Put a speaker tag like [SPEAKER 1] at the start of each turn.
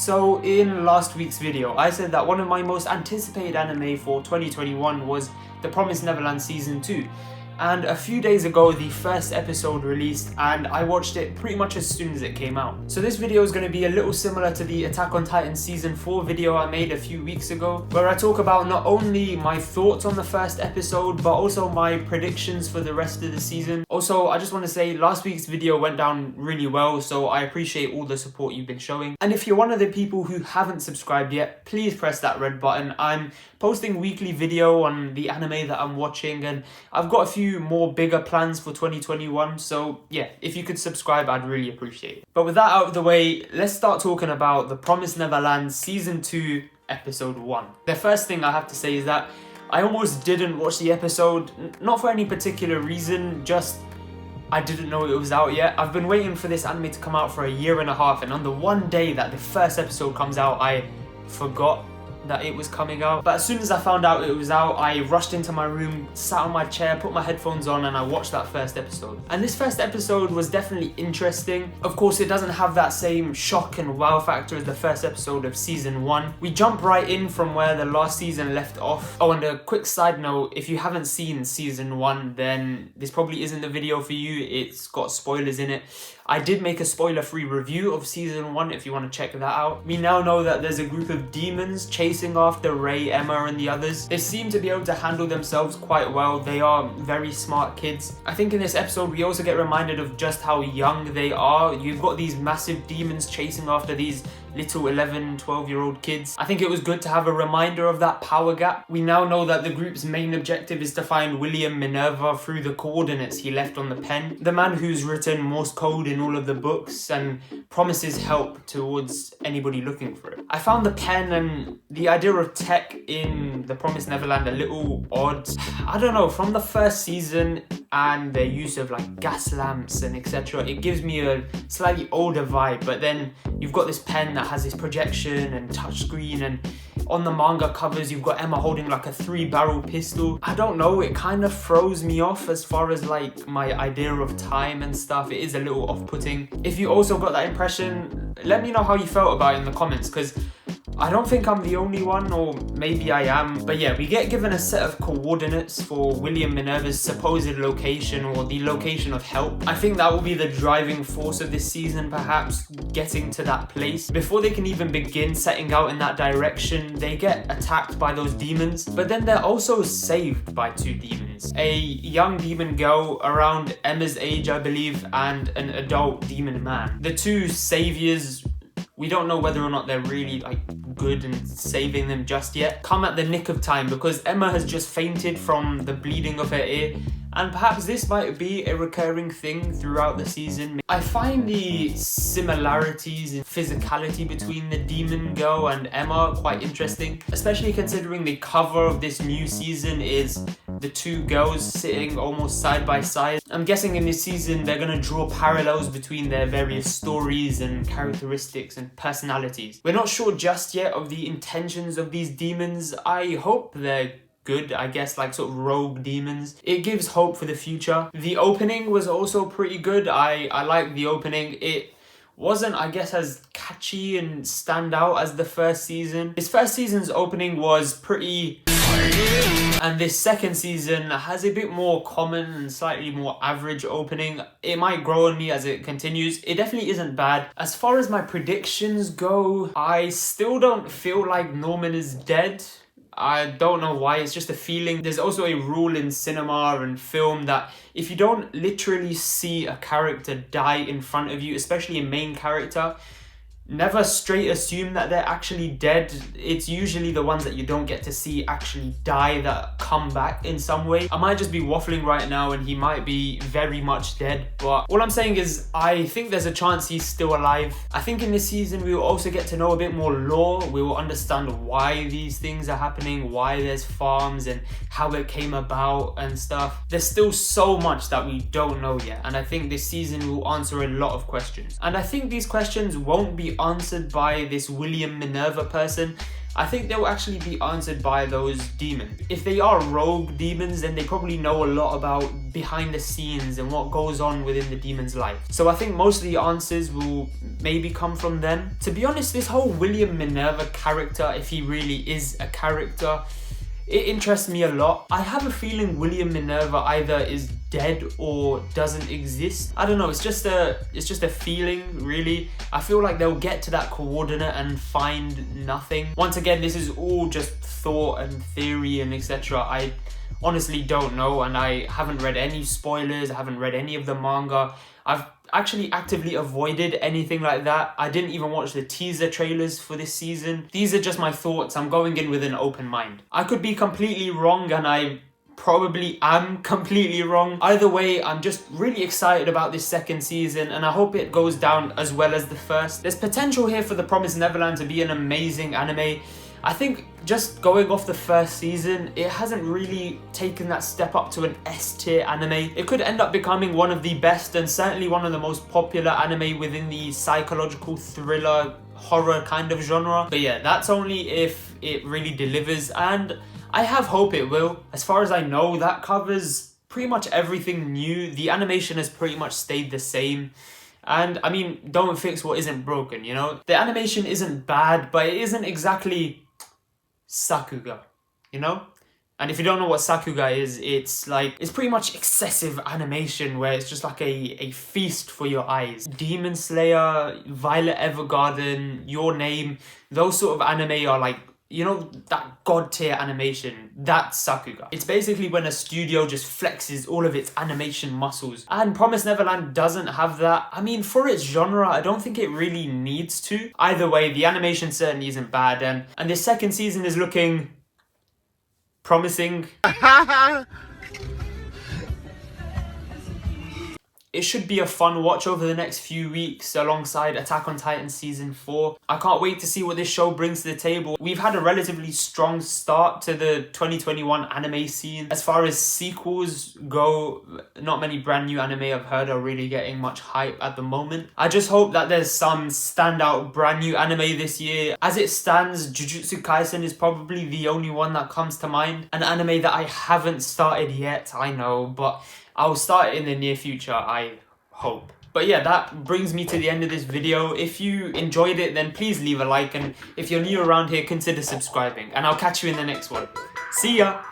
[SPEAKER 1] So in last week's video, I said that one of my most anticipated anime for 2021 was The Promised Neverland Season 2. And a few days ago, the first episode released and I watched it pretty much as soon as it came out. So this video is going to be a little similar to the Attack on Titan Season 4 video I made a few weeks ago, where I talk about not only my thoughts on the first episode, but also my predictions for the rest of the season. Also, I just want to say last week's video went down really well, so I appreciate all the support you've been showing. And if you're one of the people who haven't subscribed yet, please press that red button. I'm posting weekly video on the anime that I'm watching, and I've got a few more bigger plans for 2021, so yeah, if you could subscribe, I'd really appreciate it. But with that out of the way, let's start talking about The Promised Neverland Season 2 Episode 1. The first thing I have to say is that I almost didn't watch the episode, not for any particular reason, just I didn't know it was out yet. I've been waiting for this anime to come out for a year and a half, and on the one day that the first episode comes out, I forgot that it was coming out. But as soon as I found out it was out, I rushed into my room, sat on my chair, put my headphones on, and I watched that first episode. And this first episode was definitely interesting. Of course, it doesn't have that same shock and wow factor as the first episode of Season 1. We jump right in from where the last season left off. Oh, and a quick side note, if you haven't seen Season 1, then this probably isn't the video for you. It's got spoilers in it. I did make a spoiler-free review of Season 1 if you want to check that out. We now know that there's a group of demons chasing after Ray, Emma, and the others. They seem to be able to handle themselves quite well. They are very smart kids. I think in this episode we also get reminded of just how young they are. You've got these massive demons chasing after these little 11, 12-year-old kids. I think it was good to have a reminder of that power gap. We now know that the group's main objective is to find William Minerva through the coordinates he left on the pen. The man who's written Morse code in all of the books and promises help towards anybody looking for it. I found the pen and the idea of tech in The Promised Neverland a little odd. I don't know, from the first season and their use of like gas lamps and etc, it gives me a slightly older vibe. But then you've got this pen that has this projection and touchscreen, and on the manga covers you've got Emma holding like a 3-barrel pistol. I don't know, it kind of throws me off as far as like my idea of time and stuff. It is a little off-putting. If you also got that impression, let me know how you felt about it in the comments, because I don't think I'm the only one, or maybe I am. But yeah, we get given a set of coordinates for William Minerva's supposed location, or the location of help. I think that will be the driving force of this season, perhaps, getting to that place. Before they can even begin setting out in that direction, they get attacked by those demons, but then they're also saved by 2 demons. A young demon girl around Emma's age, I believe, and an adult demon man. The 2 saviors, we don't know whether or not they're really like good and saving them just yet, come at the nick of time because Emma has just fainted from the bleeding of her ear, and perhaps this might be a recurring thing throughout the season. I find the similarities in physicality between the demon girl and Emma quite interesting, especially considering the cover of this new season is the 2 girls sitting almost side by side. I'm guessing in this season they're going to draw parallels between their various stories and characteristics and personalities. We're not sure just yet of the intentions of these demons. I hope they're good, I guess, like sort of rogue demons. It gives hope for the future. The opening was also pretty good. I like the opening. It wasn't, I guess, as catchy and stand out as the first season. This first season's opening was pretty, and this second season has a bit more common and slightly more average opening. It might grow on me as it continues. It definitely isn't bad. As far as my predictions go, I still don't feel like Norman is dead. I don't know why, it's just a feeling. There's also a rule in cinema and film that if you don't literally see a character die in front of you, especially a main character, never straight assume that they're actually dead. It's usually the ones that you don't get to see actually die that come back in some way. I might just be waffling right now and he might be very much dead, but all I'm saying is I think there's a chance he's still alive. I think in this season we will also get to know a bit more lore. We will understand why these things are happening, why there's farms and how it came about and stuff. There's still so much that we don't know yet, and I think this season will answer a lot of questions. And I think these questions won't be answered by this William Minerva person. I think they'll actually be answered by those demons. If they are rogue demons, then they probably know a lot about behind the scenes and what goes on within the demon's life. So I think most of the answers will maybe come from them. To be honest, this whole William Minerva character, if he really is a character, it interests me a lot. I have a feeling William Minerva either is dead or doesn't exist. I don't know, it's just a feeling, really. I feel like they'll get to that coordinate and find nothing. Once again, this is all just thought and theory and etc. I honestly don't know, and I haven't read any spoilers, I haven't read any of the manga. I've actually actively avoided anything like that. I didn't even watch the teaser trailers for this season. These are just my thoughts. I'm going in with an open mind. I could be completely wrong, and I probably am completely wrong. Either way, I'm just really excited about this second season, and I hope it goes down as well as the first. There's potential here for the Promised Neverland to be an amazing anime. I think just going off the first season, it hasn't really taken that step up to an S-tier anime. It could end up becoming one of the best and certainly one of the most popular anime within the psychological thriller horror kind of genre. But yeah, that's only if it really delivers, and I have hope it will. As far as I know, that covers pretty much everything new. The animation has pretty much stayed the same. And I mean, don't fix what isn't broken, you know? The animation isn't bad, but it isn't exactly Sakuga, you know? And if you don't know what Sakuga is, it's pretty much excessive animation where it's just like a feast for your eyes. Demon Slayer, Violet Evergarden, Your Name, those sort of anime are like, you know, that god tier animation, that's Sakuga. It's basically when a studio just flexes all of its animation muscles. And Promised Neverland doesn't have that. I mean, for its genre, I don't think it really needs to. Either way, the animation certainly isn't bad, and this second season is looking promising. It should be a fun watch over the next few weeks alongside Attack on Titan Season 4. I can't wait to see what this show brings to the table. We've had a relatively strong start to the 2021 anime scene. As far as sequels go, not many brand new anime I've heard are really getting much hype at the moment. I just hope that there's some standout brand new anime this year. As it stands, Jujutsu Kaisen is probably the only one that comes to mind. An anime that I haven't started yet, I know, but I'll start it in the near future, I hope. But yeah, that brings me to the end of this video. If you enjoyed it, then please leave a like, and if you're new around here, consider subscribing, and I'll catch you in the next one. See ya!